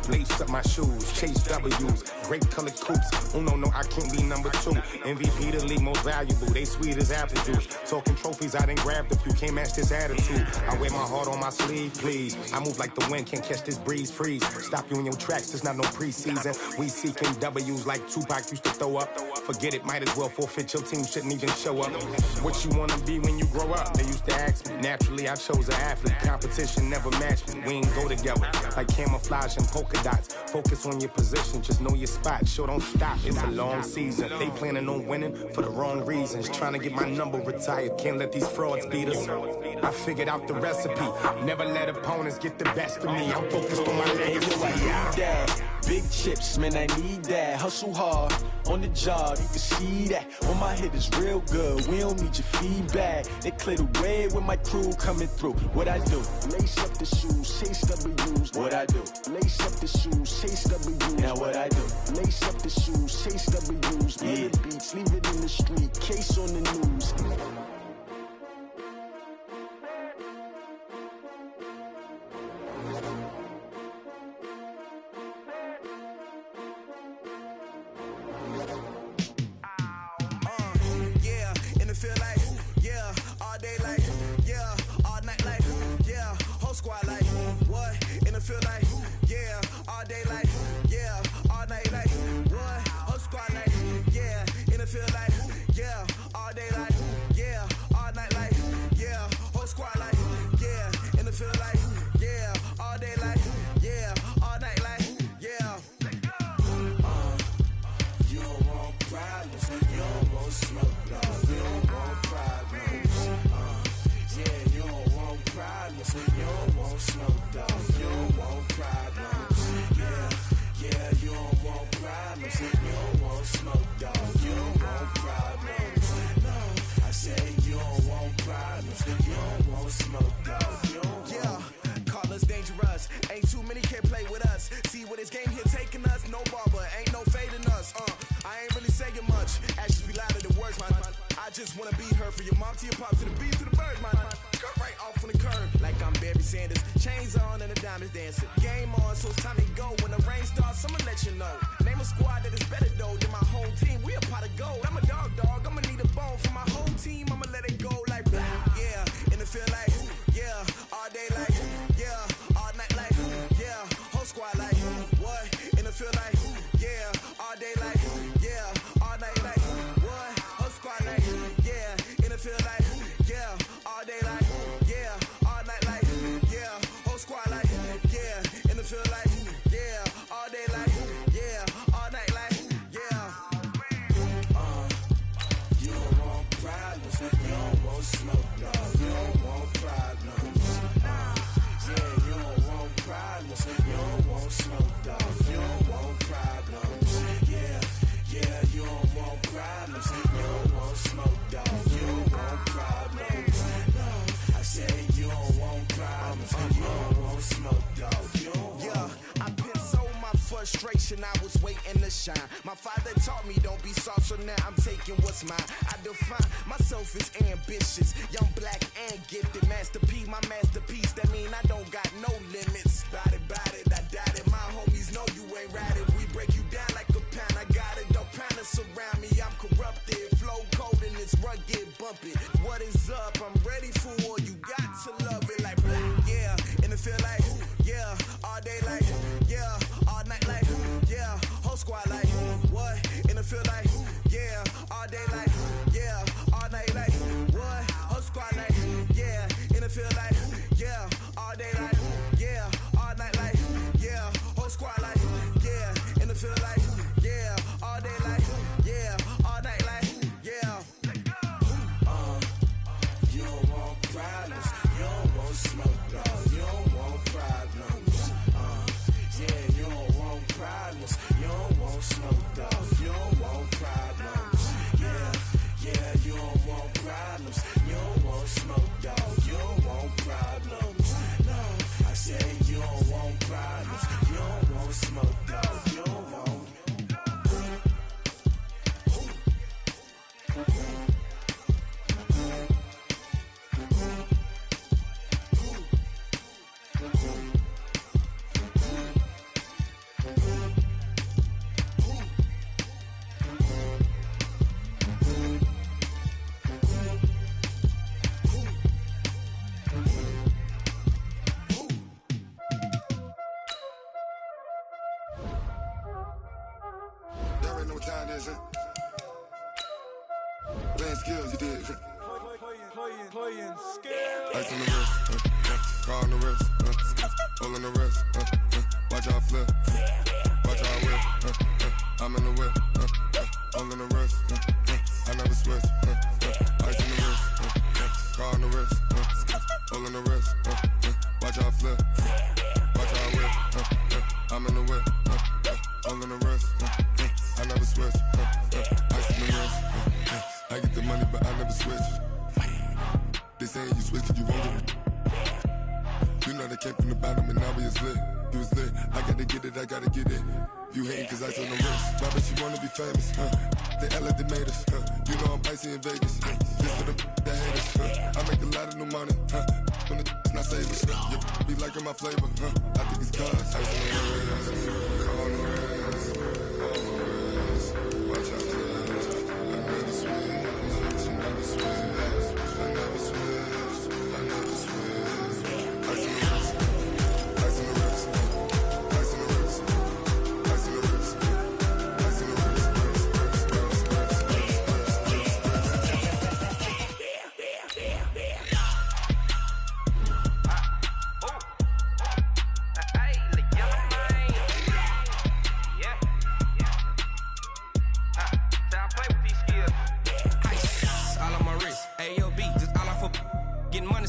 Lace up my shoes, chase W's, great colored coupes. Oh no, I can't be number 2. MVP the league most valuable, they sweet as apple juice. Talking trophies, I done grabbed a few, can't match this attitude. I wear my heart on my sleeve, please. I move like the wind, can't catch this breeze, freeze. Stop you in your tracks, there's not no preseason. We seeking W's like Tupac used to throw up. Forget it, might as well forfeit, your team shouldn't even show up. What you wanna be when you grow up? They used to ask me. Naturally, I chose an athlete. Competition never matched me. We ain't go together like camouflage and polka dots. Focus on your position, just know your spot. Sure, don't stop, it's a long season. They planning on winning for the wrong reasons. Trying to get my number retired, can't let these frauds beat us. I figured out the recipe. Never let opponents get the best of me. I'm focused on my legacy. Big chips, man, I need that. Hustle hard on the job, you can see that. On my head is real good, we don't need your feedback. They clear the way with my crew coming through. What I do? Lace up the shoes, chase W's. What I do? Lace up the shoes, chase W's. Now what I do? Lace up the shoes, chase W's. Yeah. The beats, leave it in the street, case on the news. I was waiting to shine. My father taught me don't be soft, so now I'm taking what's mine. I define myself as ambitious, young, black, and gifted. Masterpiece, my masterpiece. That mean I don't got no limits. Bout it, I doubt it. My homies know you ain't ratted. We break you down like a pound. I got it, don't pound to surround me. I'm corrupted, flow cold and it's rugged, bump it. What is up? I'm ready for war. You got to love it like black, yeah. And it feel like, yeah, all day like, yeah, all night like, yeah, whole squad like, what? And it feel like, yeah, all day like, yeah, all night like, what? Whole squad like, yeah, and it feel like, yeah, all day like, yeah, all night like, yeah, whole already know what time it is, huh? Playing skills, you did. Playing skills. Ice on the wrist, car on the wrist, all on the wrist, watch out flip, watch out whip, I'm in the whip, all on the wrist, I never switch, ice on the wrist, car on the wrist, all on the wrist, watch out flip, watch out whip, I'm in the whip, all on the wrist, I never switch, ice on the wrist, I get the money but I never switch. They saying you switch and you won't get it. You know they came from the bottom and now we is lit. You was lit, I gotta get it, I gotta get it. You hating cause ice on the wrist. Why bet you wanna be famous, They act like they made us, You know I'm icy in Vegas, This for the that hate us, I make a lot of new money, When the not save us, You be liking my flavor, I think it's cause ice on the wrist, on the wrist, watch out flash. I never switch, you never switch. I never switch, I never switch. Ice on the wrist, ice on the wrist, ice on the wrist, ice on the wrist, ice on the wrist,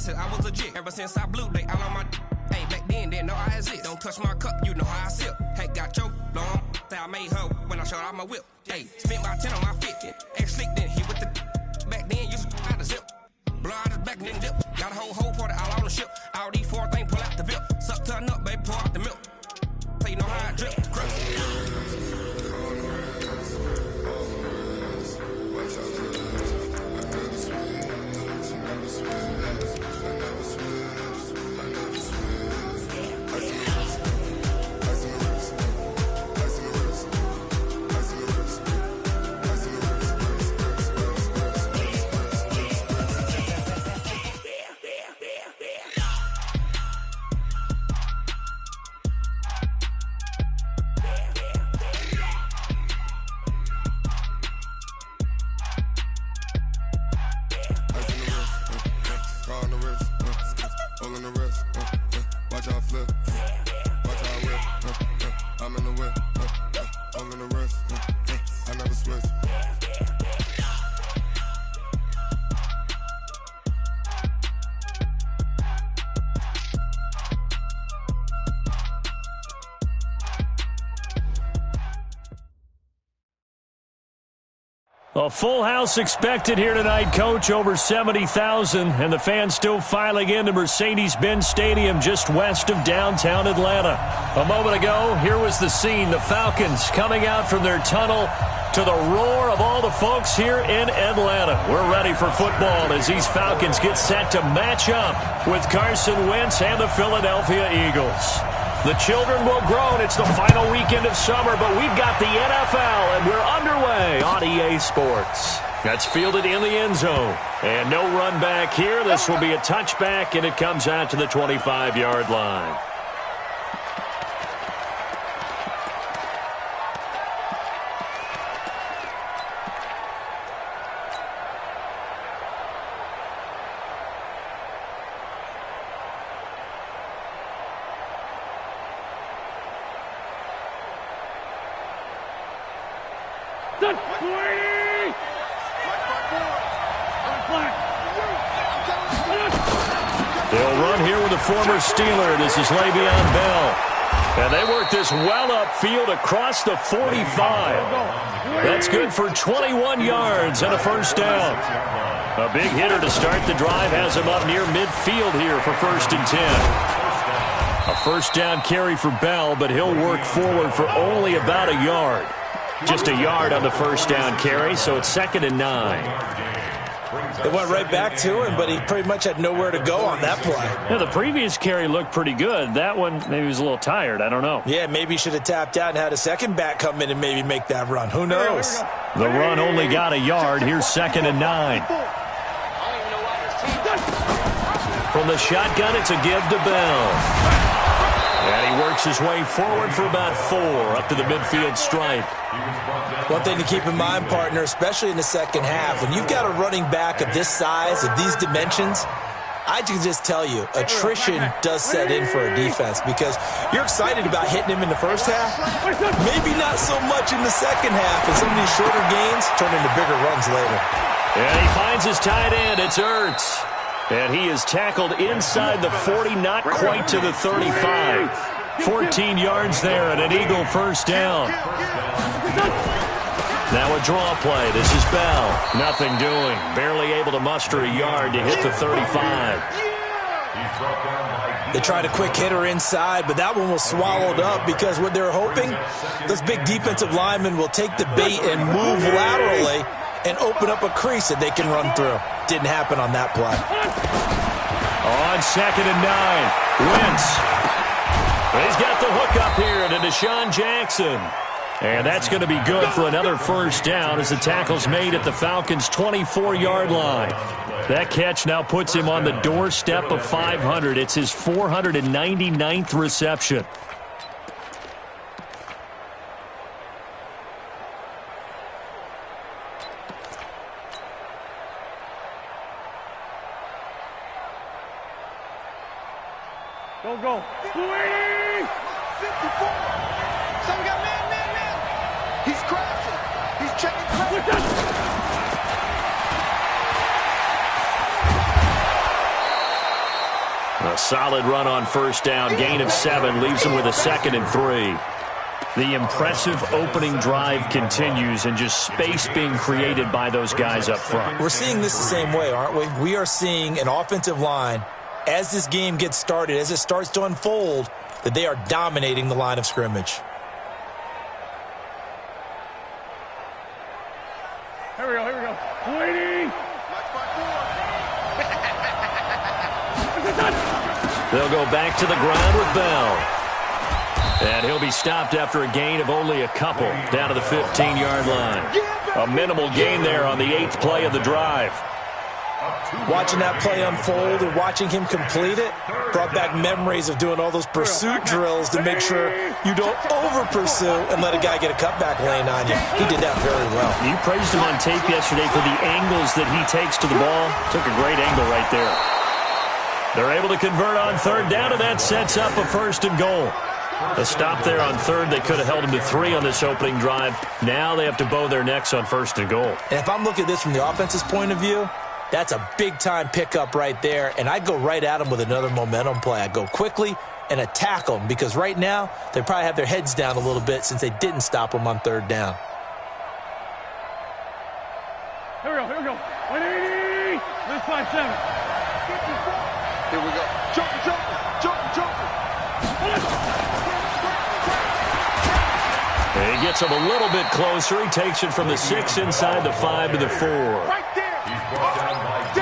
I was legit. Ever since I blew, they all on my hey, back then, didn't know I exist. Don't touch my cup, you know how I sip. Hey, got choked, long. Say I made her when I showed out my whip. Hey, spent my 10 on my 50. Ex-slick, then hit with the back then, used to out the zip. Blow out his back and then dip. Got a whole party all on the ship. All these 4 things pull out the VIP. Suck to a nut, baby, pour out the milk. So you know how I drip. A full house expected here tonight, Coach. Over 70,000, and the fans still filing into Mercedes-Benz Stadium just west of downtown Atlanta. A moment ago, here was the scene. The Falcons coming out from their tunnel to the roar of all the folks here in Atlanta. We're ready for football as these Falcons get set to match up with Carson Wentz and the Philadelphia Eagles. The children will groan. It's the final weekend of summer, but we've got the NFL, and we're underway on EA Sports. That's fielded in the end zone. And no run back here. This will be a touchback, and it comes out to the 25-yard line. They'll run here with the former Steeler. This is Le'Veon Bell. And they work this well upfield across the 45. That's good for 21 yards and a first down. A big hitter to start the drive has him up near midfield here for 1st and 10. A first down carry for Bell, but he'll work forward for only about a yard. Just a yard on the first down carry, so it's 2nd and 9. It went right back to him, but he pretty much had nowhere to go on that play. Yeah, the previous carry looked pretty good. That one, maybe he was a little tired. I don't know. Yeah, maybe he should have tapped out and had a second back come in and maybe make that run. Who knows? The run only got a yard. Here's 2nd and 9. From the shotgun, it's a give to Bell. And he works his way forward for about 4 up to the midfield stripe. One thing to keep in mind, partner, especially in the second half, when you've got a running back of this size, of these dimensions, I can just tell you, attrition does set in for a defense because you're excited about hitting him in the first half. Maybe not so much in the second half, and some of these shorter gains turn into bigger runs later. And he finds his tight end. It's Ertz. And he is tackled inside the 40, not quite to the 35. 14 yards there and an Eagle first down. Now a draw play. This is Bell. Nothing doing. Barely able to muster a yard to hit the 35. They tried a quick hitter inside, but that one was swallowed up because what they're hoping, those big defensive linemen will take the bait and move laterally and open up a crease that they can run through. Didn't happen on that play. On 2nd and 9, Wentz. He's got the hook up here to Deshaun Jackson. And that's going to be good for another first down as the tackle's made at the Falcons' 24-yard line. That catch now puts him on the doorstep of 500. It's his 499th reception. Go. 54. So we got man. He's crashing. He's checking crashing. A solid run on first down. Gain of 7 leaves him with a 2nd and 3. The impressive opening drive continues and just space being created by those guys up front. We're seeing this the same way, aren't we? We are seeing an offensive line, as this game gets started, as it starts to unfold, that they are dominating the line of scrimmage. Here we go. 20. They'll go back to the ground with Bell. And he'll be stopped after a gain of only a couple, down to the 15-yard line. A minimal gain there on the 8th play of the drive. Watching that play unfold and watching him complete it brought back memories of doing all those pursuit drills to make sure you don't over-pursue and let a guy get a cutback lane on you. He did that very well. You praised him on tape yesterday for the angles that he takes to the ball. Took a great angle right there. They're able to convert on 3rd down, and that sets up a 1st and goal. A stop there on 3rd. They could have held him to 3 on this opening drive. Now they have to bow their necks on 1st and goal. And if I'm looking at this from the offense's point of view, that's a big-time pickup right there, and I'd go right at him with another momentum play. I'd go quickly and attack them because right now they probably have their heads down a little bit since they didn't stop them on 3rd down. Here we go. 180. Let's 5-7. Here we go. Jump. He gets him a little bit closer. He takes it from the 6 inside the 5 to the 4. Right there.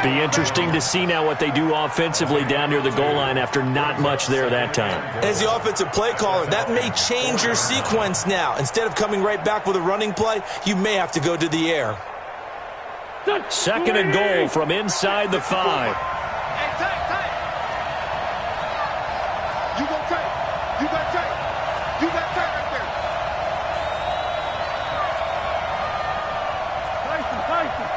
Be interesting to see now what they do offensively down near the goal line after not much there that time. As the offensive play caller, that may change your sequence now. Instead of coming right back with a running play, you may have to go to the air. 2nd and goal from inside the 5. You got tight right there. Tyson.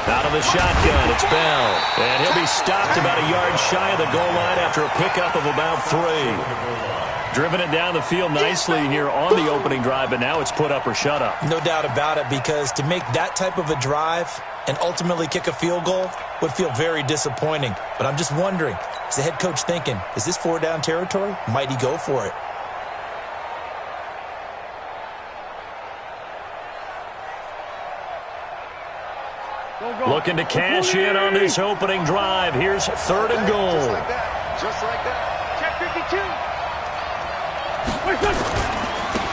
Out of the shotgun, it's Bell. And he'll be stopped about a yard shy of the goal line after a pickup of about 3. Driven it down the field nicely here on the opening drive, but now it's put up or shut up. No doubt about it, because to make that type of a drive and ultimately kick a field goal would feel very disappointing. But I'm just wondering, is the head coach thinking, is this 4-down territory? Might he go for it? Looking to cash in on this opening drive. Here's 3rd and goal. Just like that. Check 52.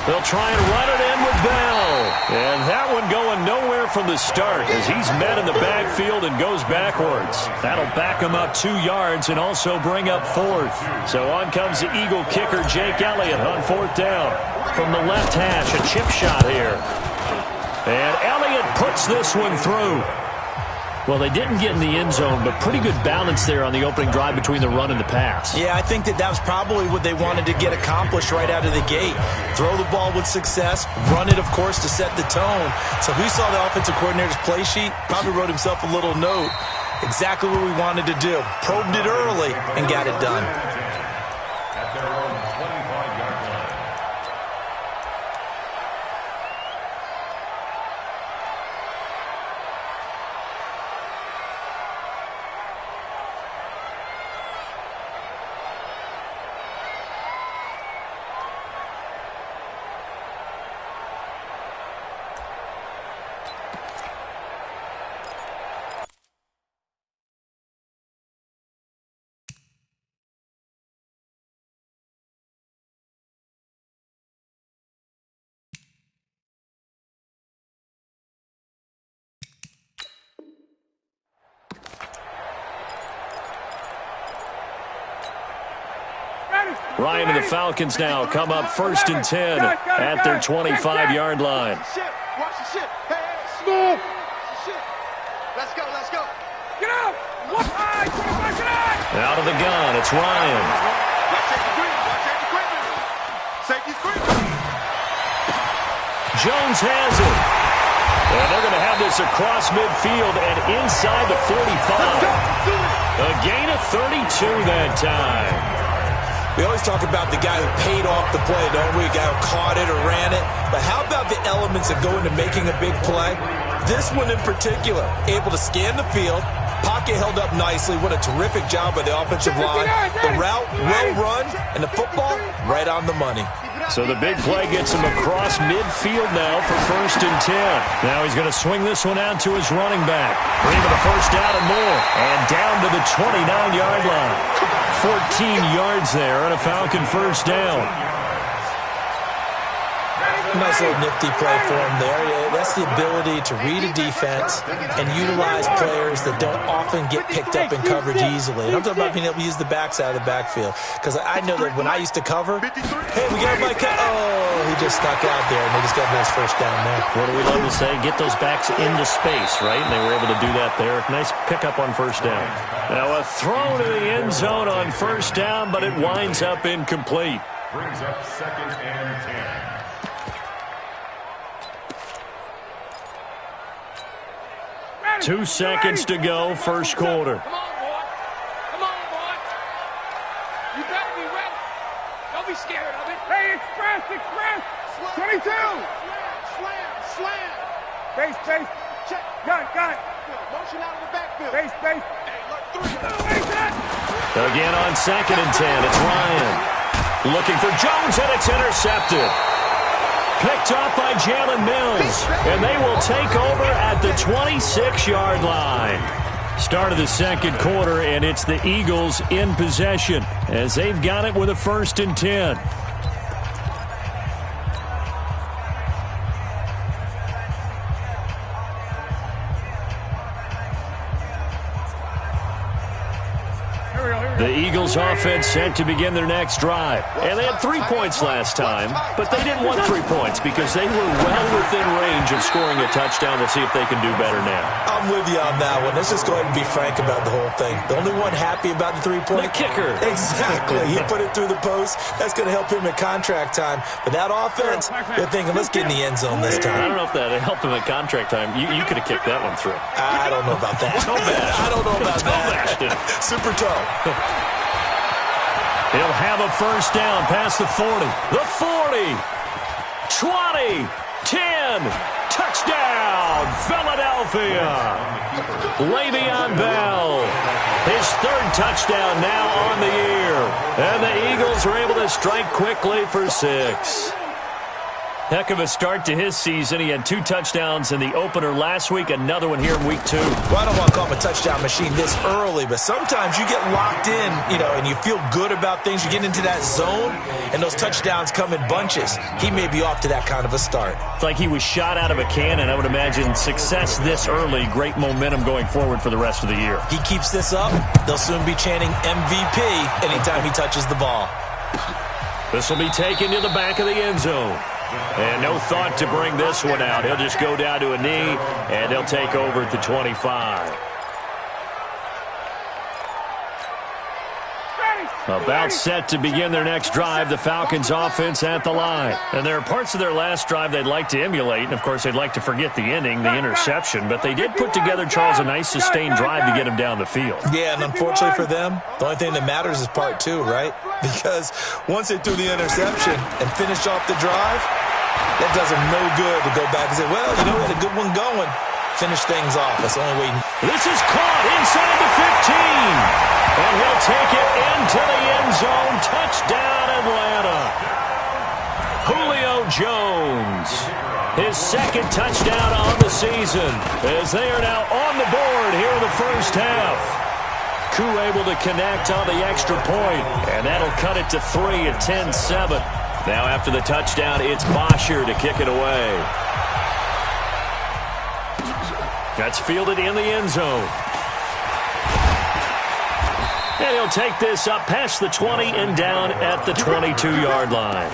They'll try and run it in with Bell. And that one going nowhere from the start as he's met in the backfield and goes backwards. That'll back him up 2 yards and also bring up 4th. So on comes the Eagle kicker, Jake Elliott, on 4th down. From the left hash, a chip shot here. And Elliott puts this one through. Well, they didn't get in the end zone, but pretty good balance there on the opening drive between the run and the pass. Yeah, I think that was probably what they wanted to get accomplished right out of the gate. Throw the ball with success, run it, of course, to set the tone. So who saw the offensive coordinator's play sheet? Probably wrote himself a little note. Exactly what we wanted to do. Probed it early and got it done. Ryan and the Falcons now come up 1st and 10 at their 25-yard line. Watch the shit. Hey, smooth. Let's go. Get out. Out of the gun, it's Ryan. Jones has it. And they're going to have this across midfield and inside the 45. A gain of 32 that time. We always talk about the guy who paid off the play, don't we? A guy who caught it or ran it. But how about the elements that go into making a big play? This one in particular, able to scan the field, pocket held up nicely. What a terrific job by the offensive line. The route, well run, and the football, right on the money. So the big play gets him across midfield now for 1st and 10. Now he's going to swing this one out to his running back. Bring him a first down and more. And down to the 29-yard line. 14 yards there and a Falcon first down. Nice little nifty play for him there. Yeah, that's the ability to read a defense and utilize players that don't often get picked up in coverage easily. And I'm talking about being able to use the backside of the backfield. Because I know that when I used to cover, hey, we got my cut. Oh, he just stuck out there, and they just got a nice first down there. What do we love to say? Get those backs into space, right? And they were able to do that there. Nice pickup on first down. Now a throw to the end zone on first down, but it winds up incomplete. Brings up 2nd and 10. 2 seconds to go, first quarter. Come on, boy. You better be ready. Don't be scared of it. Hey, express. 22. Slam. Base. Check. Gun. Motion out of the backfield. Base. Hey, look, 3. Again on 2nd and 10, it's Ryan. Looking for Jones, and it's intercepted. Picked up by Jalen Mills, and they will take over at the 26-yard line. Start of the second quarter, and it's the Eagles in possession as they've got it with a 1st and 10. The Eagles offense set to begin their next drive. And they had 3 points last time, but they didn't want 3 points because they were well within range of scoring a touchdown. We'll see if they can do better now. I'm with you on that one. Let's just go ahead and be frank about the whole thing. The only one happy about the 3-point? The kicker. Exactly. He put it through the post. That's going to help him at contract time. But that offense, they're thinking, let's get in the end zone this time. I don't know if that helped him at contract time. You could have kicked that one through. I don't know about that. I don't know about that. Super toe. He'll have a first down past the 40. The 40. 20. 10. Touchdown, Philadelphia. Le'Veon Bell. His 3rd touchdown now on the year. And the Eagles are able to strike quickly for 6. Heck of a start to his season. He had 2 touchdowns in the opener last week, another one here in week 2. Well, I don't want to call him a touchdown machine this early, but sometimes you get locked in, and you feel good about things. You get into that zone, and those touchdowns come in bunches. He may be off to that kind of a start. It's like he was shot out of a cannon. I would imagine success this early, great momentum going forward for the rest of the year. He keeps this up, they'll soon be chanting MVP anytime he touches the ball. This will be taken to the back of the end zone. And no thought to bring this one out. He'll just go down to a knee, and they'll take over at the 25. About set to begin their next drive, the Falcons offense at the line. And there are parts of their last drive they'd like to emulate, and of course they'd like to forget the ending, the interception, but they did put together, Charles, a nice sustained drive to get him down the field. Yeah, and unfortunately for them, the only thing that matters is part two, right? Because once they threw the interception and finished off the drive, that does them no good to go back and say, well, you know, we had a good one going. Finish things off. That's the only way. This is caught inside the 15. And he'll take it into the end zone. Touchdown, Atlanta. Julio Jones. His second touchdown on the season as they are now on the board here in the first half. Koo able to connect on the extra point, and that'll cut it to 3 at 10-7. Now after the touchdown, it's Bosher to kick it away. That's fielded in the end zone. And he'll take this up past the 20 and down at the 22-yard line.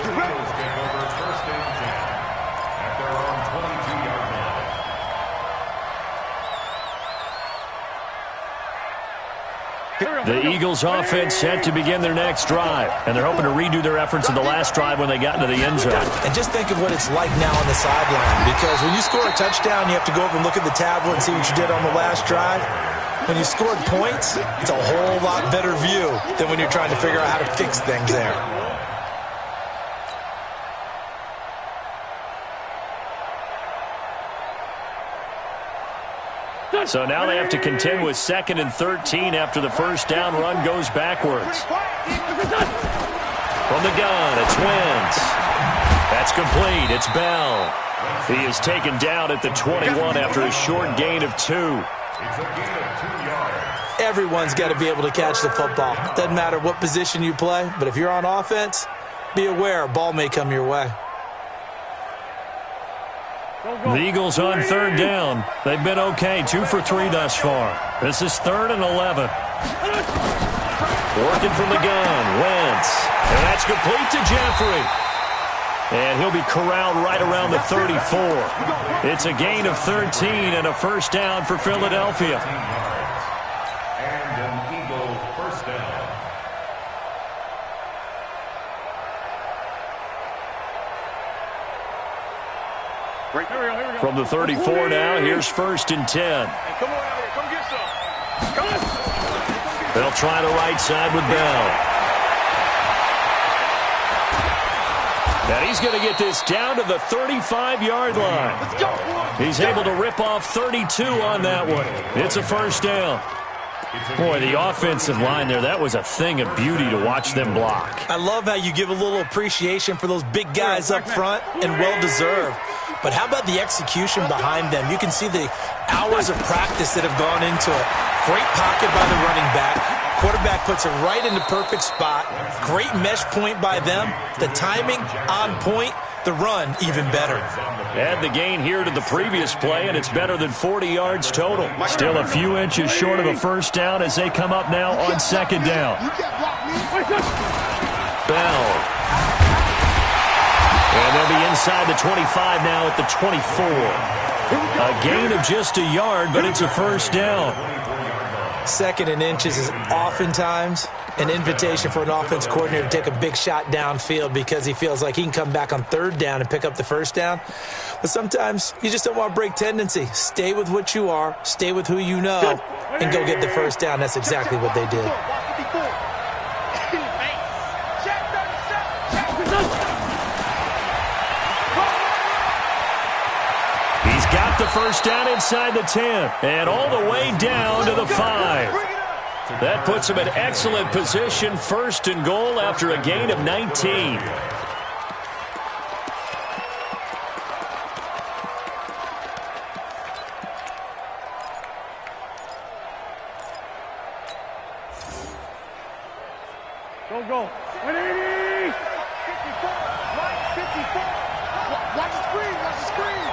The Eagles offense set to begin their next drive, and they're hoping to redo their efforts in the last drive when they got into the end zone. And just think of what it's like now on the sideline, because when you score a touchdown, you have to go over and look at the tablet and see what you did on the last drive. When you scored points, it's a whole lot better view than when you're trying to figure out how to fix things there. So now they have to contend with 2nd and 13 after the first down run goes backwards. From the gun, it's Wentz. That's complete. It's Bell. He is taken down at the 21 after a short gain of 2. Everyone's got to be able to catch the football. Doesn't matter what position you play, but if you're on offense, be aware a ball may come your way. The Eagles on 3rd down. They've been okay, 2 for 3 thus far. This is 3rd and 11. Working from the gun, Wentz. And that's complete to Jeffrey. And he'll be corralled right around the 34. It's a gain of 13 and a first down for Philadelphia. And an Eagle first down. From the 34 now, here's 1st and 10. Come on out here. Come get some. Come on. They'll try the right side with Bell. And he's going to get this down to the 35-yard line. Let's go. He's able to rip off 32 on that one. It's a first down. Boy, the offensive line there, that was a thing of beauty to watch them block. I love how you give a little appreciation for those big guys up front, and well-deserved. But how about the execution behind them? You can see the hours of practice that have gone into it. Great pocket by the running back. Quarterback puts it right in the perfect spot. Great mesh point by them. The timing on point. The run even better. Add the gain here to the previous play, and it's better than 40 yards total. Still a few inches short of a first down as they come up now on 2nd down. Bell. And they'll be inside the 25 now at the 24. A gain of just a yard, but it's a first down. 2nd and inches is oftentimes an invitation for an offense coordinator to take a big shot downfield because he feels like he can come back on 3rd down and pick up the first down. But sometimes you just don't want to break tendency. Stay with what you are, stay with who you know, and go get the first down. That's exactly what they did. He's got the first down inside the 10 and all the way down to the 5. That puts him in excellent position, 1st and goal after a gain of 19. Go. 180. 54. Right. 54. Watch the screen.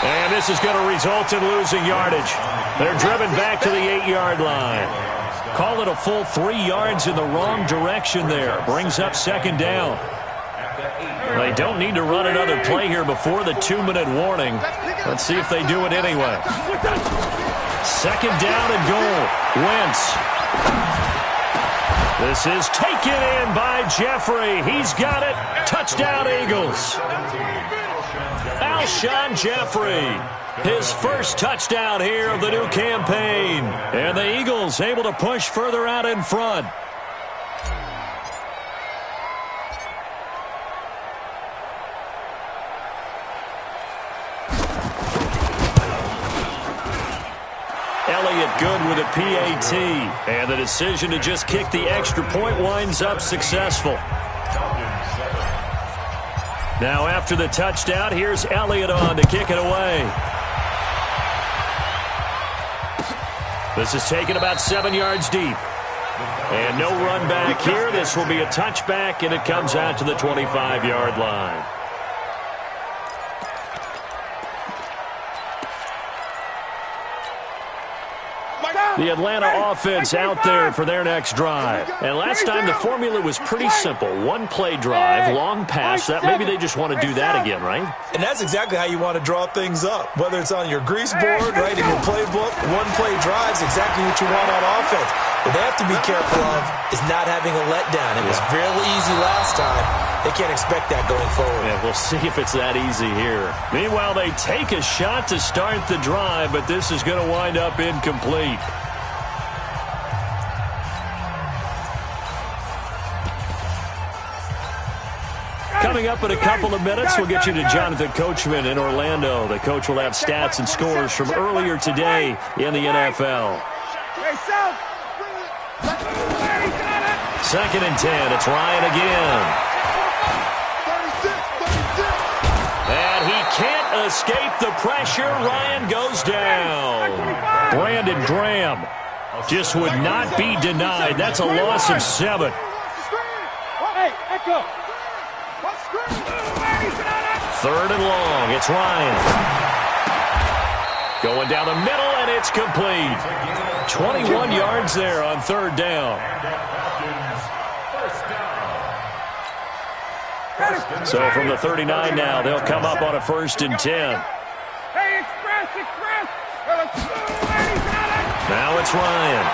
And this is going to result in losing yardage. They're driven back to the 8-yard line. Call it a full 3 yards in the wrong direction there. Brings up second down. They don't need to run another play here before the 2-minute warning. Let's see if they do it anyway. Second down and goal. Wentz. This is taken in by Jeffrey. He's got it. Touchdown, Eagles. Alshon Jeffrey. His first touchdown here of the new campaign. And the Eagles able to push further out in front. Elliott good with a PAT. And the decision to just kick the extra point winds up successful. Now after the touchdown, here's Elliott on to kick it away. This is taken about 7 yards deep. And no run back here. This will be a touchback, and it comes out to the 25-yard line. The Atlanta offense out there for their next drive. And last time the formula was pretty simple. One play drive, long pass. That maybe they just want to do that again, right? And that's exactly how you want to draw things up. Whether it's on your grease board, right, in your playbook, one play drive is exactly what you want on offense. What they have to be careful of is not having a letdown. It was really easy last time. They can't expect that going forward. Yeah, we'll see if it's that easy here. Meanwhile, they take a shot to start the drive, but this is going to wind up incomplete. Coming up in a couple of minutes, we'll get you to Jonathan Coachman in Orlando. The coach will have stats and scores from earlier today in the NFL. Second and 10. It's Ryan again. And he can't escape the pressure. Ryan goes down. Brandon Graham just would not be denied. That's a loss of 7. Hey, Echo. Third and long. It's Ryan. Going down the middle, and it's complete. 21 yards there on third down. So from the 39 now, they'll come up on a 1st and 10. Hey, Express. Now it's Ryan.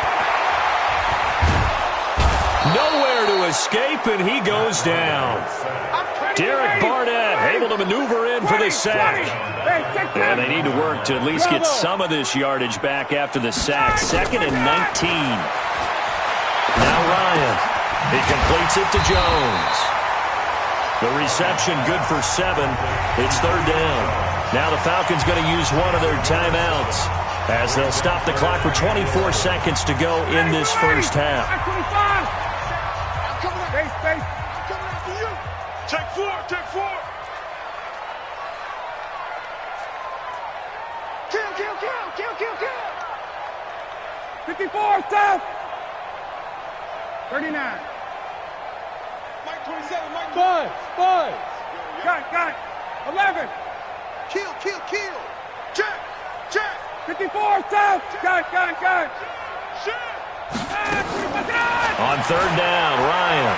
Nowhere to escape, and he goes down. Derek Barnett able to maneuver in for the sack. And they need to work to at least get some of this yardage back after the sack. 2nd and 19. Now Ryan. He completes it to Jones. The reception good for 7. It's third down. Now the Falcons going to use one of their timeouts as they'll stop the clock with 24 seconds to go in this first half. Take 4. Kill. 54, stop. 39. Mike 27, Mike. Buzz. Got it. 11. Kill. Check. 54, stop. Got it. On third down, Ryan.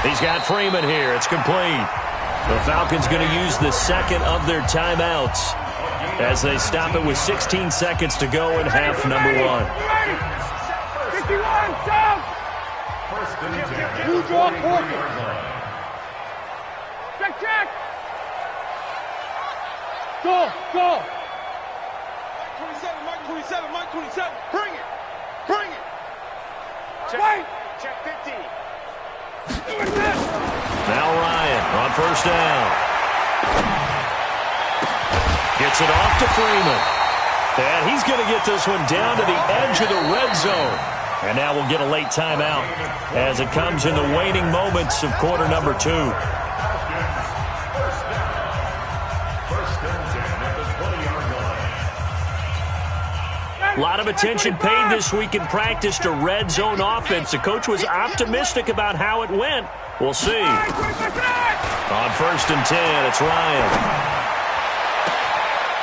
He's got Freeman here. It's complete. The Falcons going to use the second of their timeouts as they stop it with 16 seconds to go in half number 1. 51, stop. You draw corner. Check. Go. Mike 27. Bring it. Check 50. Now Ryan on first down. Gets it off to Freeman. And he's going to get this one down to the edge of the red zone. And now we'll get a late timeout as it comes in the waning moments of quarter number 2. A lot of attention paid this week in practice to red zone offense. The coach was optimistic about how it went. We'll see. On 1st and 10, it's Ryan.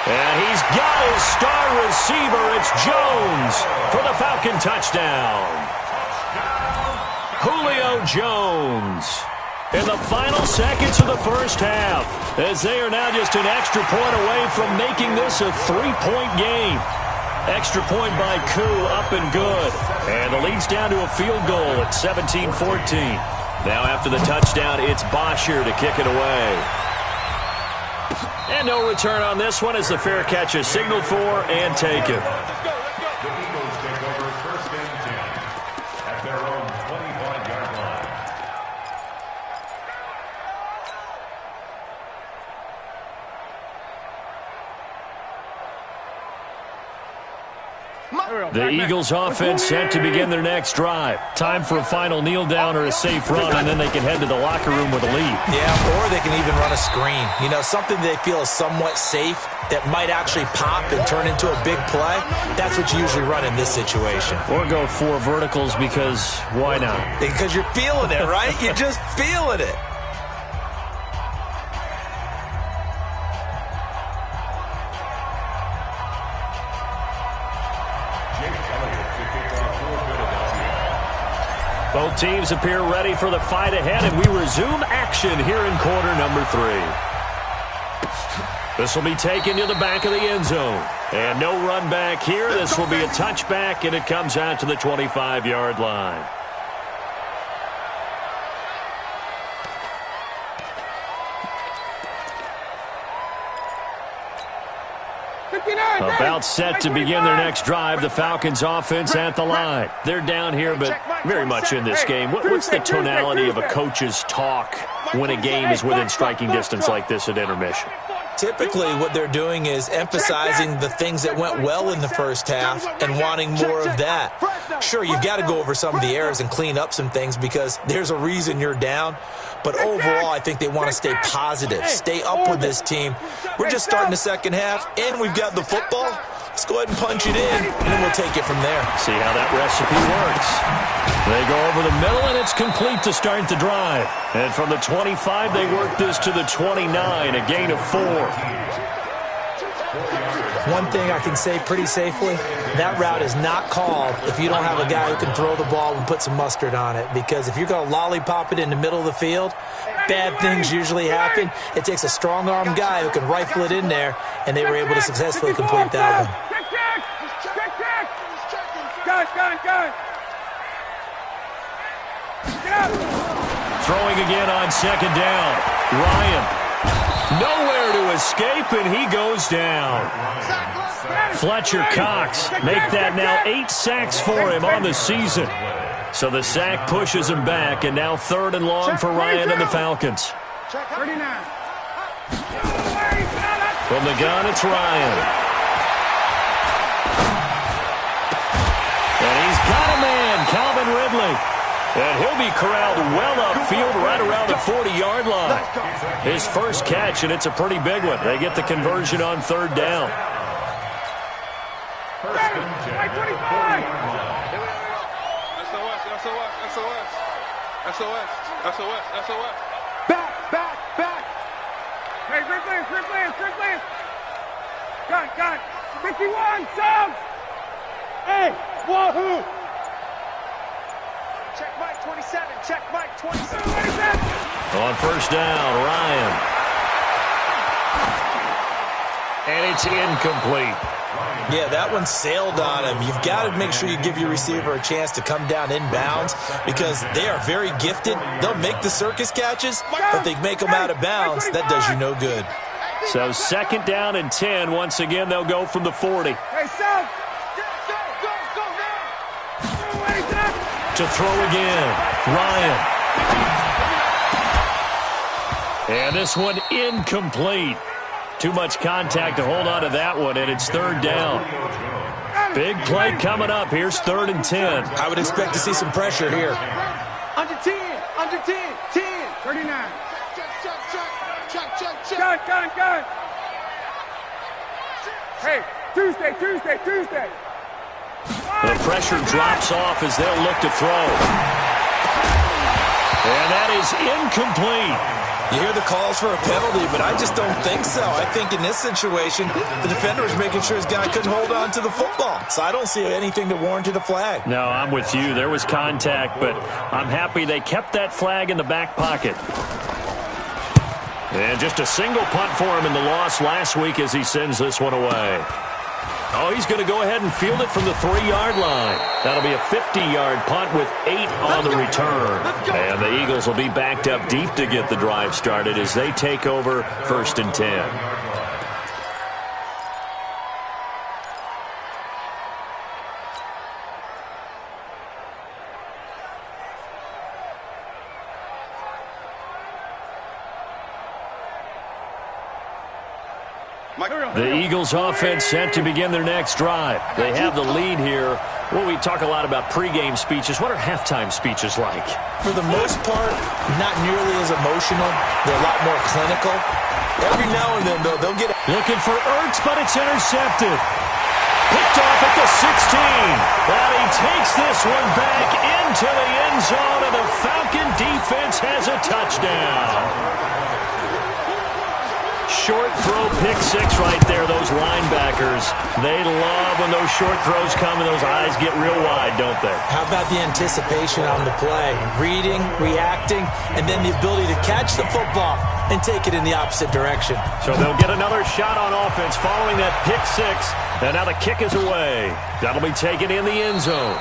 And he's got his star receiver, it's Jones for the Falcon touchdown. Julio Jones in the final seconds of the first half, as they are now just an extra point away from making this a 3-point game. Extra point by Koo, up and good. And the lead's down to a field goal at 17-14. Now after the touchdown, it's Bosher to kick it away. And no return on this one as the fair catch is signaled for and taken. The Eagles take over 1st and 10 at their own 25-yard line. The Eagles offense set to begin their next drive. Time for a final kneel down or a safe run, and then they can head to the locker room with a lead. Yeah, or they can even run a screen. You know, something they feel is somewhat safe that might actually pop and turn into a big play. That's what you usually run in this situation. Or go 4 verticals because why not? Because you're feeling it, right? You're just feeling it. Both teams appear ready for the fight ahead, and we resume action here in quarter number 3. This will be taken to the back of the end zone. And no run back here. This will be a touchback, and it comes out to the 25-yard line. About set to begin their next drive. The Falcons offense at the line. They're down here, but very much in this game. What's the tonality of a coach's talk when a game is within striking distance like this at intermission? Typically, what they're doing is emphasizing the things that went well in the first half and wanting more of that. Sure, you've got to go over some of the errors and clean up some things because there's a reason you're down. But overall, I think they want to stay positive, stay up with this team. We're just starting the second half, and we've got the football. Let's go ahead and punch it in, and then we'll take it from there. See how that recipe works. They go over the middle, and it's complete to start the drive. And from the 25, they work this to the 29, a gain of 4. One thing I can say pretty safely, that route is not called if you don't have a guy who can throw the ball and put some mustard on it. Because if you're going to lollipop it in the middle of the field, bad things usually happen. It takes a strong-arm guy who can rifle it in there, and they were able to successfully complete that one. Throwing again on second down. Ryan. Nowhere to escape, and he goes down. Fletcher Cox make that now 8 sacks for him on the season. So the sack pushes him back, and now 3rd and long for Ryan and the Falcons. From the gun, it's Ryan. And he's got a man, Calvin Ridley. And he'll be corralled well upfield right around the 40-yard line. His first catch, and it's a pretty big one. They get the conversion on 3rd down. SOS. Back. Hey, Ridley. Got it. 51, subs. Hey, wahoo. Check Mike 27. On 1st down, Ryan. And it's incomplete. Yeah, that one sailed on him. You've got to make sure you give your receiver a chance to come down inbounds because they are very gifted. They'll make the circus catches, but they make them out of bounds. That does you no good. So 2nd down and 10. Once again, they'll go from the 40. Hey, Sal. To throw again, Ryan. And this one incomplete. Too much contact to hold on to that one, and it's 3rd down. Big play coming up. Here's 3rd and 10. I would expect to see some pressure here. Under 10. 39. Check. Got it. Hey, Tuesday. The pressure drops off as they'll look to throw. And that is incomplete. You hear the calls for a penalty, but I just don't think so. I think in this situation, the defender was making sure his guy couldn't hold on to the football. So I don't see anything to warrant a flag. No, I'm with you. There was contact, but I'm happy they kept that flag in the back pocket. And just a single punt for him in the loss last week as he sends this one away. Oh, he's going to go ahead and field it from the 3-yard line. That'll be a 50-yard punt with 8 on the return. And the Eagles will be backed up deep to get the drive started as they take over 1st and 10. The Eagles offense set to begin their next drive. They have the lead here. Well, we talk a lot about pregame speeches. What are halftime speeches like? For the most part, not nearly as emotional. They're a lot more clinical. Every now and then, though, they'll get... Looking for Ertz, but it's intercepted. Picked off at the 16. And he takes this one back into the end zone, and the Falcon defense has a touchdown. Short throw, pick 6 right there. Those linebackers, they love when those short throws come and those eyes get real wide, don't they? How about the anticipation on the play? Reading, reacting, and then the ability to catch the football and take it in the opposite direction. So they'll get another shot on offense following that pick 6. And now the kick is away. That'll be taken in the end zone.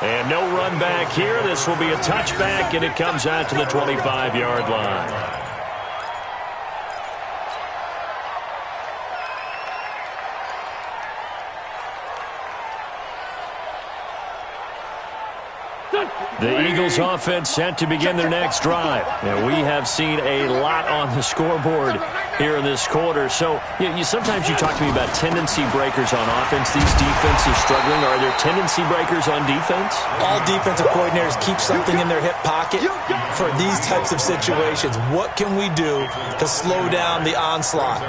And no run back here. This will be a touchback, and it comes out to the 25-yard line. The Eagles offense set to begin their next drive. And we have seen a lot on the scoreboard here in this quarter. So sometimes you talk to me about tendency breakers on offense. These defenses struggling. Are there tendency breakers on defense? All defensive coordinators keep something in their hip pocket for these types of situations. What can we do to slow down the onslaught?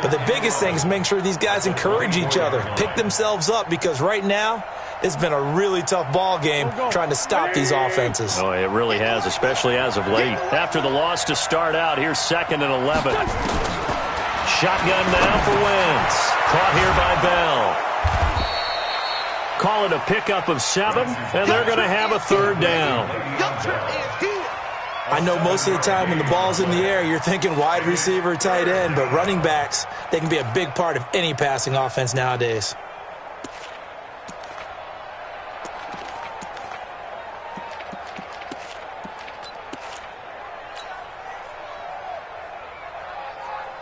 But the biggest thing is making sure these guys encourage each other, pick themselves up, because right now, it's been a really tough ball game trying to stop these offenses. Oh, it really has, especially as of late. After the loss to start out, here's 2nd and 11. Shotgun now for Wentz. Caught here by Bell. Call it a pickup of 7, and they're going to have a 3rd down. I know most of the time when the ball's in the air, you're thinking wide receiver, tight end, but running backs, they can be a big part of any passing offense nowadays.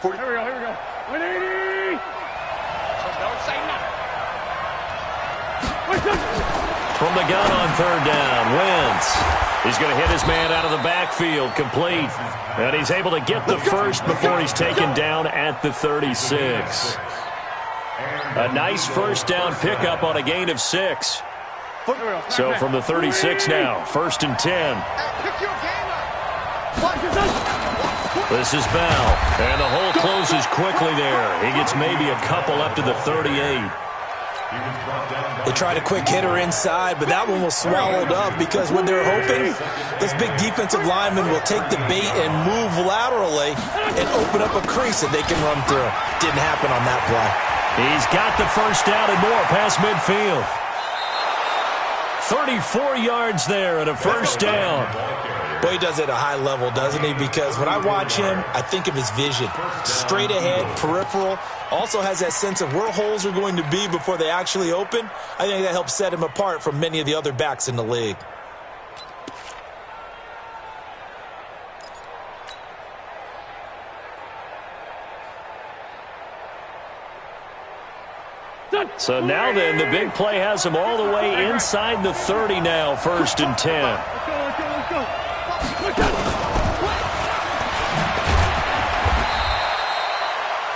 Here we go. 180! Don't say nothing. From the gun on 3rd down, Wentz. He's going to hit his man out of the backfield, complete. And he's able to get the first before he's taken down at the 36. A nice 1st down pickup on a gain of 6. So from the 36 now, 1st and 10. This is Bell, and the hole closes quickly there. He gets maybe a couple up to the 38. They tried a quick hitter inside, but that one was swallowed up because what they're hoping, this big defensive lineman will take the bait and move laterally and open up a crease that they can run through. Didn't happen on that play. He's got the 1st down and more past midfield. 34 yards there and a 1st down. Boy, he does it at a high level, doesn't he? Because when I watch him, I think of his vision. Straight ahead, peripheral. Also has that sense of where holes are going to be before they actually open. I think that helps set him apart from many of the other backs in the league. So now then, the big play has him all the way inside the 30 now, 1st and 10. Let's go.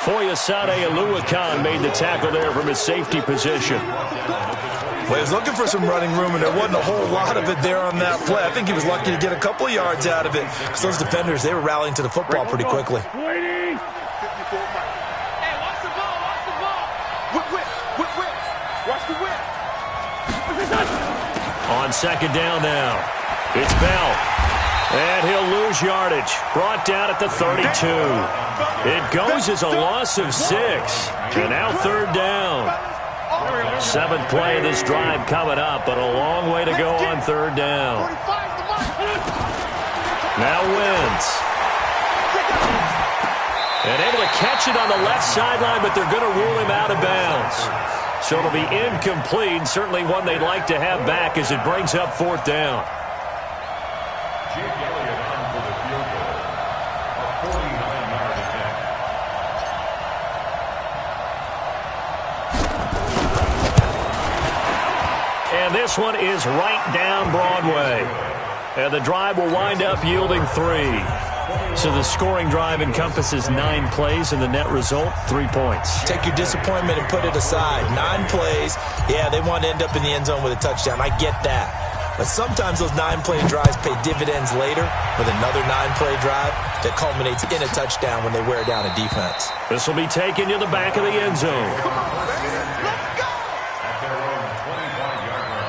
Foyesade Aluakan made the tackle there from his safety position. Well, he was looking for some running room, and there wasn't a whole lot of it there on that play. I think he was lucky to get a couple of yards out of it because those defenders, they were rallying to the football pretty quickly. Hey, watch the ball, watch the ball. Whip. Watch the whip. On 2nd down now, it's Bell. And he'll lose yardage. Brought down at the 32. It goes as a loss of 6. And now third down. 7th play of this drive coming up, but a long way to go on third down. Now Wentz. And able to catch it on the left sideline, but they're going to rule him out of bounds. So it'll be incomplete, certainly one they'd like to have back as it brings up fourth down. And this one is right down Broadway. And the drive will wind up yielding 3. So the scoring drive encompasses 9 plays, and the net result, 3 points. Take your disappointment and put it aside. 9 plays. Yeah, they want to end up in the end zone with a touchdown. I get that. But sometimes those 9-play drives pay dividends later with another 9-play drive that culminates in a touchdown when they wear down a defense. This will be taken to the back of the end zone. Come on, man. Let's go. At their own 25-yard line.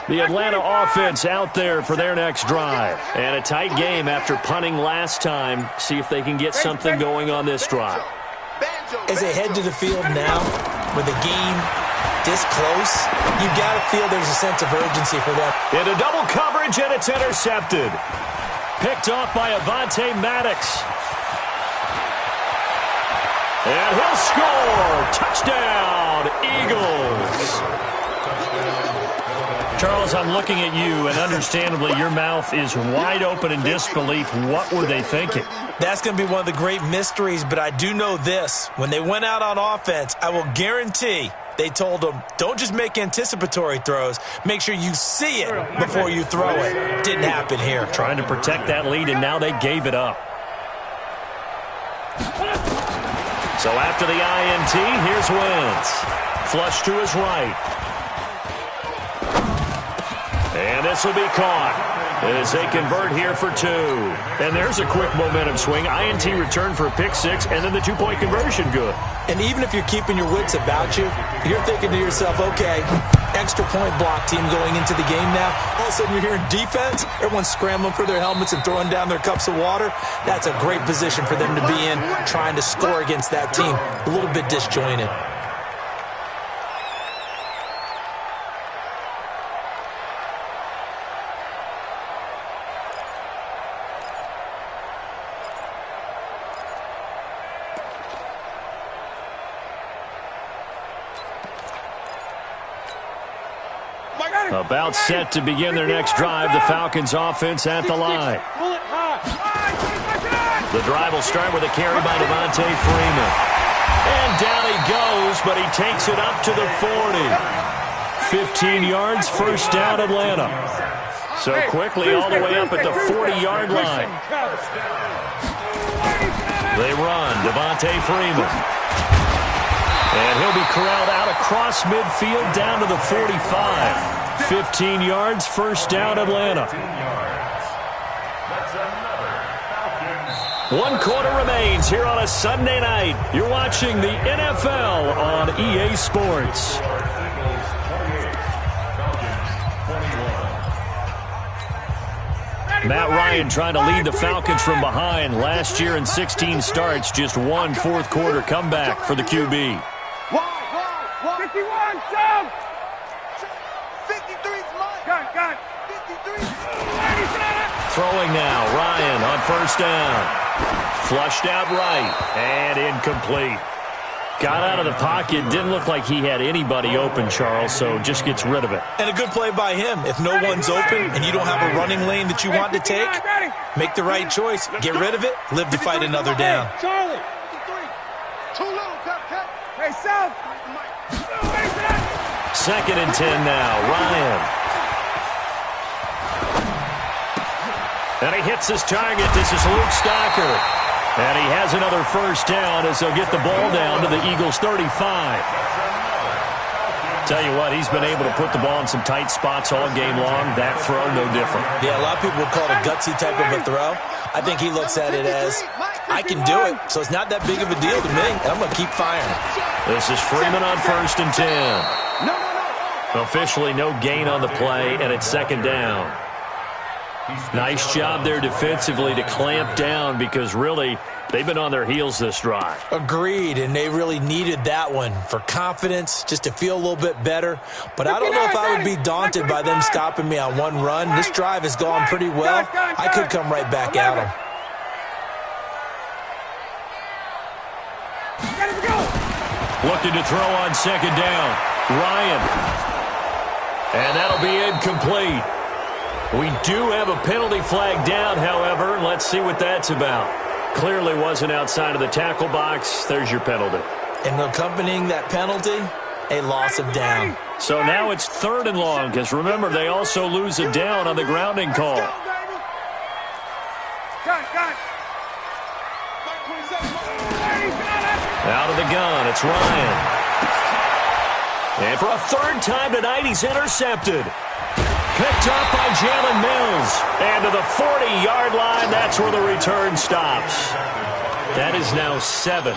The Atlanta offense out there for their next drive. And a tight game after punting last time. See if they can get something going on this drive. As they head to the field now, with the game this close, you've got to feel there's a sense of urgency for them. Into double coverage, and it's intercepted. Picked off by Avonte Maddox. And he'll score. Touchdown, Eagles. Charles, I'm looking at you, and understandably, your mouth is wide open in disbelief. What were they thinking? That's going to be one of the great mysteries, but I do know this. When they went out on offense, I will guarantee they told them, don't just make anticipatory throws. Make sure you see it before you throw it. Didn't happen here. Trying to protect that lead, and now they gave it up. So after the INT, here's Wentz. Flush to his right. And this will be caught as they convert here for 2. And there's a quick momentum swing. INT return for a pick 6, and then the 2-point conversion good. And even if you're keeping your wits about you, you're thinking to yourself, okay, extra point block team going into the game now. All of a sudden you're hearing defense. Everyone's scrambling for their helmets and throwing down their cups of water. That's a great position for them to be in, trying to score against that team. A little bit disjointed. About set to begin their next drive, the Falcons offense at the line. The drive will start with a carry by Devontae Freeman. And down he goes, but he takes it up to the 40. 15 yards, first down Atlanta. So quickly all the way up at the 40-yard line. They run, Devontae Freeman. And he'll be corralled out across midfield down to the 45. 15 yards, first down Atlanta. 1 quarter remains here on a Sunday night. You're watching the NFL on EA Sports. Matt Ryan trying to lead the Falcons from behind. Last year in 16 starts, just 1 fourth-quarter comeback for the QB. 51, Sam! 53's mine. Got it. 53. Throwing now, Ryan on first down. Flushed out right and incomplete. Got out of the pocket, didn't look like he had anybody open, Charles, so just gets rid of it. And a good play by him. If no one's open and you don't have a running lane that you want to take, make the right choice. Get rid of it, live to fight another down. Charlie! 53. Too low, cut. Hey, South! 2nd and 10 now, Ryan. And he hits his target. This is Luke Stocker. And he has another first down as they'll get the ball down to the Eagles' 35. Tell you what, he's been able to put the ball in some tight spots all game long. That throw, no different. Yeah, a lot of people would call it a gutsy type of a throw. I think he looks at it as, I can do it, so it's not that big of a deal to me, and I'm going to keep firing. This is Freeman on 1st and 10. Officially no gain on the play, and it's 2nd down. Nice job there defensively to clamp down because really they've been on their heels this drive. Agreed, and they really needed that one for confidence, just to feel a little bit better. But I don't know if I would be daunted by them stopping me on one run. This drive has gone pretty well. I could come right back at them. Looking to throw on 2nd down. Ryan. And that'll be incomplete. We do have a penalty flag down, however. Let's see what that's about. Clearly wasn't outside of the tackle box. There's your penalty. And accompanying that penalty, a loss of down. So now it's 3rd and long, because remember, they also lose a down on the grounding call. Out of the gun, it's Ryan. And for a 3rd time tonight, he's intercepted. Picked up by Jalen Mills. And to the 40-yard line, that's where the return stops. That is now 7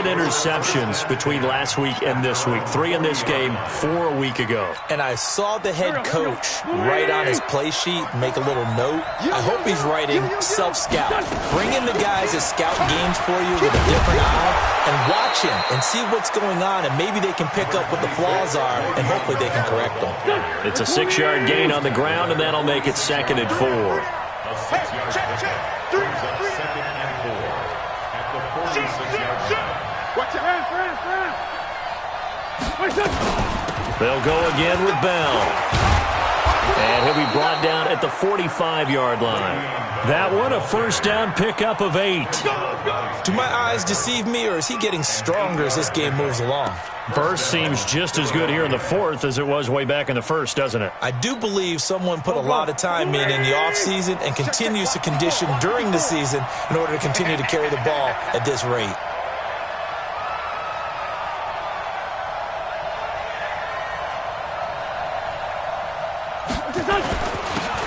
interceptions between last week and this week. 3 in this game, 4 a week ago. And I saw the head coach write on his play sheet, make a little note. I hope he's writing self-scout. Bring in the guys that scout games for you with a different eye and watch him and see what's going on, and maybe they can pick up what the flaws are, and hopefully they can correct them. It's a 6-yard gain on the ground, and that'll make it 2nd and 4. A 6-yard gain brings up 2nd and 4. They'll go again with Bell. And he'll be brought down at the 45-yard line. That one, a 1st down pickup of 8. Do my eyes deceive me, or is he getting stronger as this game moves along? Burst seems just as good here in the 4th as it was way back in the 1st, doesn't it? I do believe someone put a lot of time in the offseason and continues to condition during the season in order to continue to carry the ball at this rate.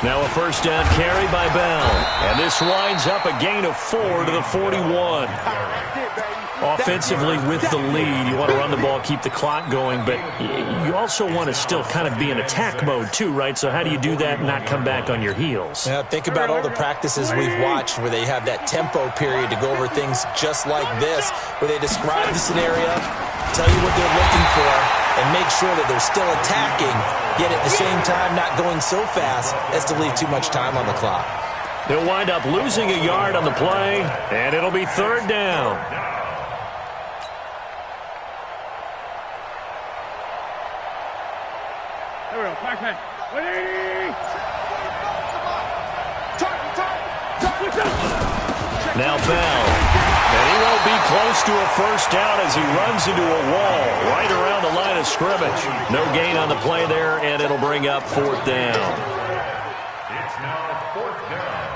Now a 1st down carry by Bell. And this winds up a gain of 4 to the 41. Offensively with the lead, you want to run the ball, keep the clock going, but you also want to still kind of be in attack mode too, right? So how do you do that and not come back on your heels? Yeah, think about all the practices we've watched where they have that tempo period to go over things just like this, where they describe the scenario, tell you what they're looking for, and make sure that they're still attacking, yet at the same time not going so fast as to leave too much time on the clock. They'll wind up losing a yard on the play, and it'll be 3rd down. Now Bell. And he won't be close to a 1st down as he runs into a wall right around the line of scrimmage. No gain on the play there, and it'll bring up 4th down. It's now 4th down.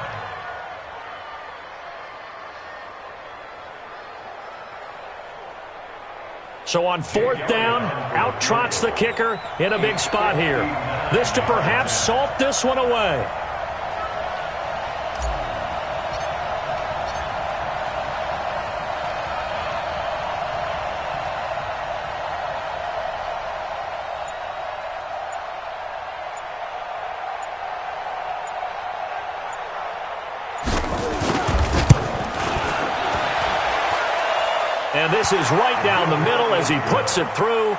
So on 4th down, out trots the kicker in a big spot here. This to perhaps salt this one away. And this is right down the middle as he puts it through.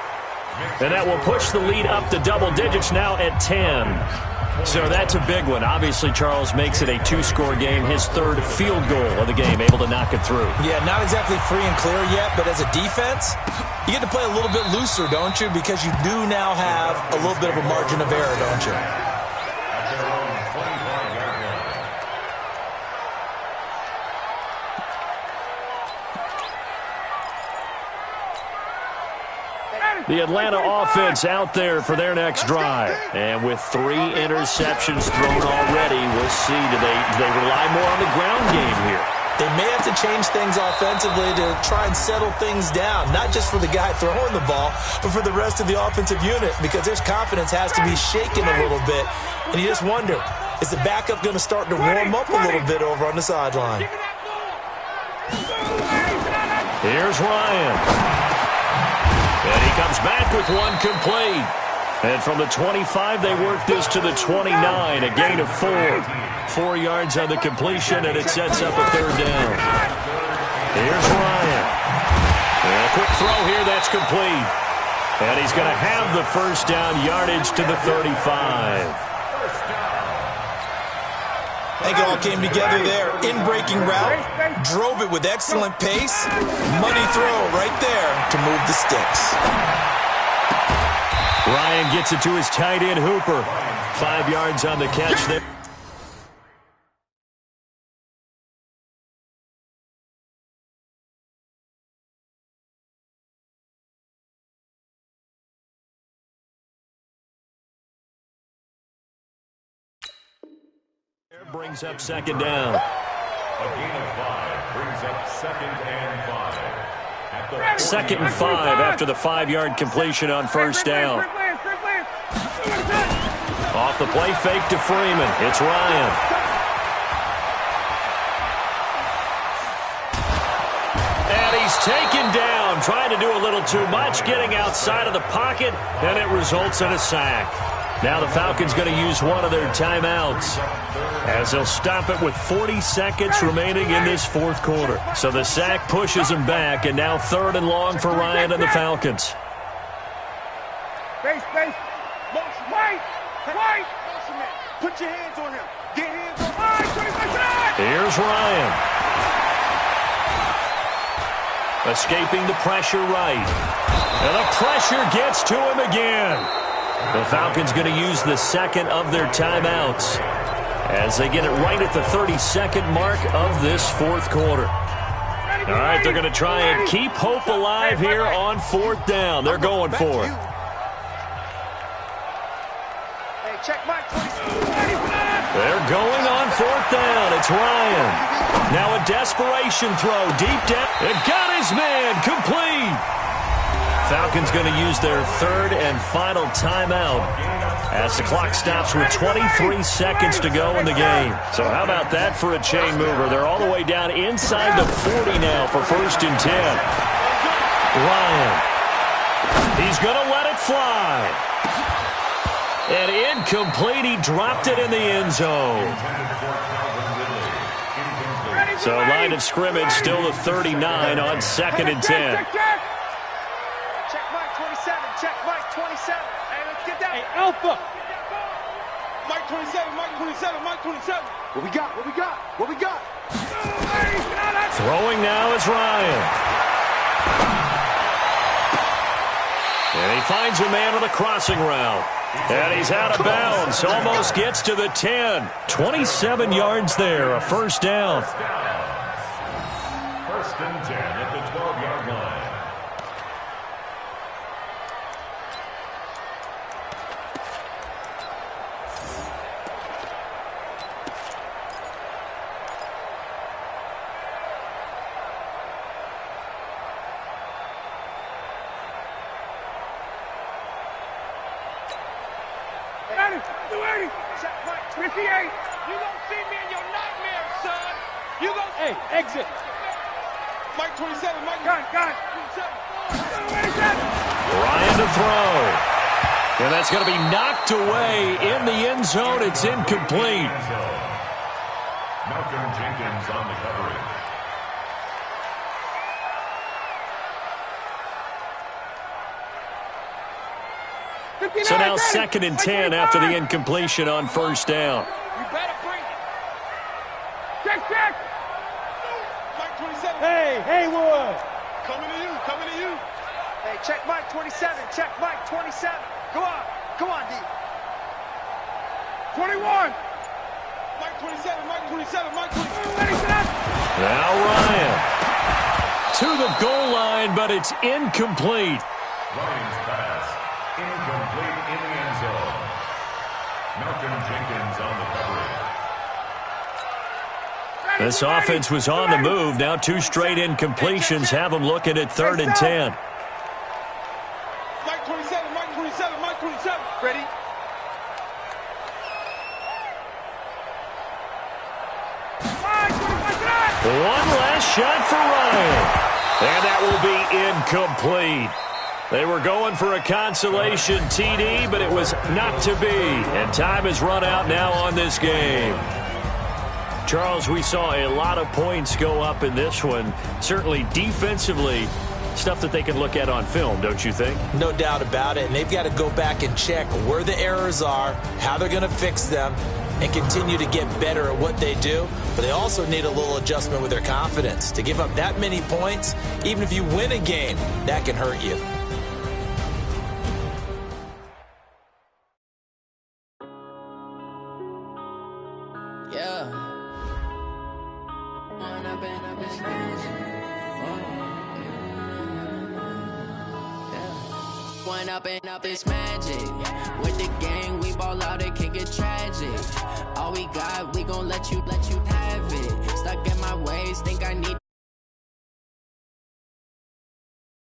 And that will push the lead up to double digits now at 10. So that's a big one. Obviously, Charles makes it a 2-score game, his 3rd field goal of the game, able to knock it through. Yeah, not exactly free and clear yet, but as a defense, you get to play a little bit looser, don't you? Because you do now have a little bit of a margin of error, don't you? At their own 25-yard line. The Atlanta offense out there for their next drive. And with 3 interceptions thrown already, we'll see. Do they rely more on the ground game here? They may have to change things offensively to try and settle things down, not just for the guy throwing the ball, but for the rest of the offensive unit, because their confidence has to be shaken a little bit. And you just wonder, is the backup going to start to warm up a little bit over on the sideline? Here's Ryan. And he comes back with one complete. And from the 25, they work this to the 29, a gain of 4. 4 yards on the completion, and it sets up a third down. Here's Ryan. And a quick throw here, that's complete. And he's going to have the first down yardage to the 35. I think it all came together there. In-breaking route, drove it with excellent pace. Money throw right there to move the sticks. Ryan gets it to his tight end, Hooper. 5 yards on the catch there. Brings up second down. A gain of 5 brings up second and 5. Second and 5 after the 5-yard completion on first down. Off the play fake to Freeman. It's Ryan. And he's taken down, trying to do a little too much, getting outside of the pocket, and it results in a sack. Now the Falcons going to use one of their timeouts, as they'll stop it with 40 seconds remaining in this fourth quarter. So the sack pushes him back, and now third and long for Ryan and the Falcons. Base. White. Put your hands on him. Get hands on him. Here's Ryan. Escaping the pressure right. And the pressure gets to him again. The Falcons going to use the second of their timeouts as they get it right at the 32nd mark of this fourth quarter. All right, they're going to try and keep hope alive here on fourth down. They're going for it. They're going on fourth down. It's Ryan. Now a desperation throw deep down. It got his man complete. Falcons going to use their third and final timeout as the clock stops with 23 seconds to go in the game. So how about that for a chain mover? They're all the way down inside the 40 now for first and 10. Ryan. He's going to let it fly. And incomplete. He dropped it in the end zone. So line of scrimmage still the 39 on second and 10. Check Mike 27. Hey, let's get that. Hey, Alpha. Mike 27. What we got? Throwing now is Ryan. And he finds a man on the crossing route. And he's out of bounds. Almost gets to the 10. 27 yards there. A first down. First and 10 at the 12-yard line. Check Mike 58. You gonna see me in your nightmares, son. You gonna... Hey, exit. Mike 27, Mike. Got it. Ryan to throw. And that's going to be knocked away in the end zone. It's incomplete. Malcolm Jenkins on the coverage. So now second and 10 after the incompletion on first down. You better bring it. Check. Mike 27. Hey, Haywood. Coming to you. Hey, check Mike 27. Go on, D. 21. Mike 27. Now Ryan to the goal line, but it's incomplete. Ryan's pass. Incomplete in the end zone. Malcolm Jenkins on the coverage. This offense was on the move. Now 2 straight incompletions have them looking at 3rd and 10. Mike 27, Mike 27, Mike 27. Ready? One last shot for Ryan. And that will be incomplete. They were going for a consolation TD, but it was not to be. And time has run out now on this game. Charles, we saw a lot of points go up in this one. Certainly defensively, stuff that they can look at on film, don't you think? No doubt about it. And they've got to go back and check where the errors are, how they're going to fix them, and continue to get better at what they do. But they also need a little adjustment with their confidence. To give up that many points, even if you win a game, that can hurt you. Up is magic. With the gang, we ball out, it can get tragic. All we got, we gon' let you